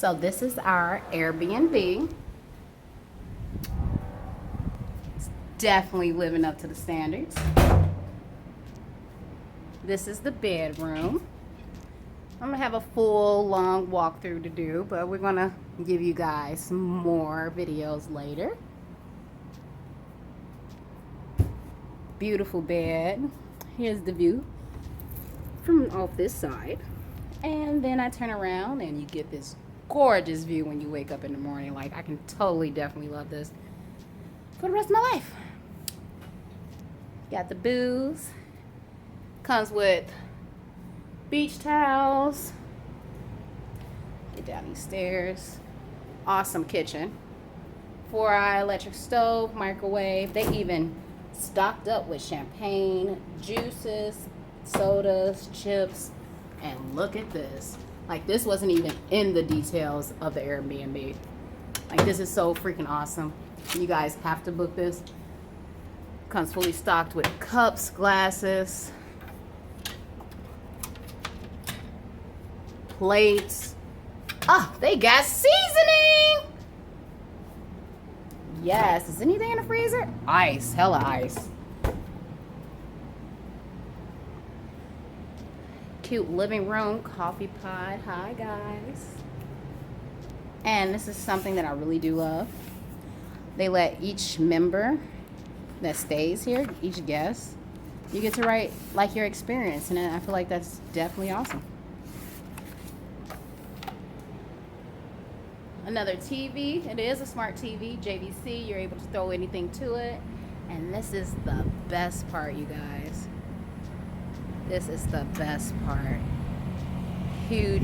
So this is our Airbnb. It's definitely living up to the standards. This is the bedroom. I'm gonna have a full long walkthrough to do, but we're gonna give you guys some more videos later. Beautiful bed. Here's the view from off this side. And then I turn around and you get this gorgeous view when you wake up in the morning. Like, I can definitely love this for the rest of my life. Got the booze. Comes with beach towels. Get down these stairs. Awesome kitchen. 4-eye electric stove, microwave. They even stocked up with champagne, juices, sodas, chips, and look at this. Like, this wasn't even in the details of the Airbnb. Like, this is so freaking awesome. You guys have to book this. Comes fully stocked with cups, glasses, plates. Oh, they got seasoning. Yes. Is anything in the freezer? Ice. Hella ice. Cute living room, coffee pot. Hi, guys. And this is something that I really do love. They let each member that stays here, each guest, you get to write like your experience, and I feel like that's definitely awesome. Another TV. It is a smart TV, JVC. You're able to throw anything to it. And this is the best part, you guys. This is the best part. Huge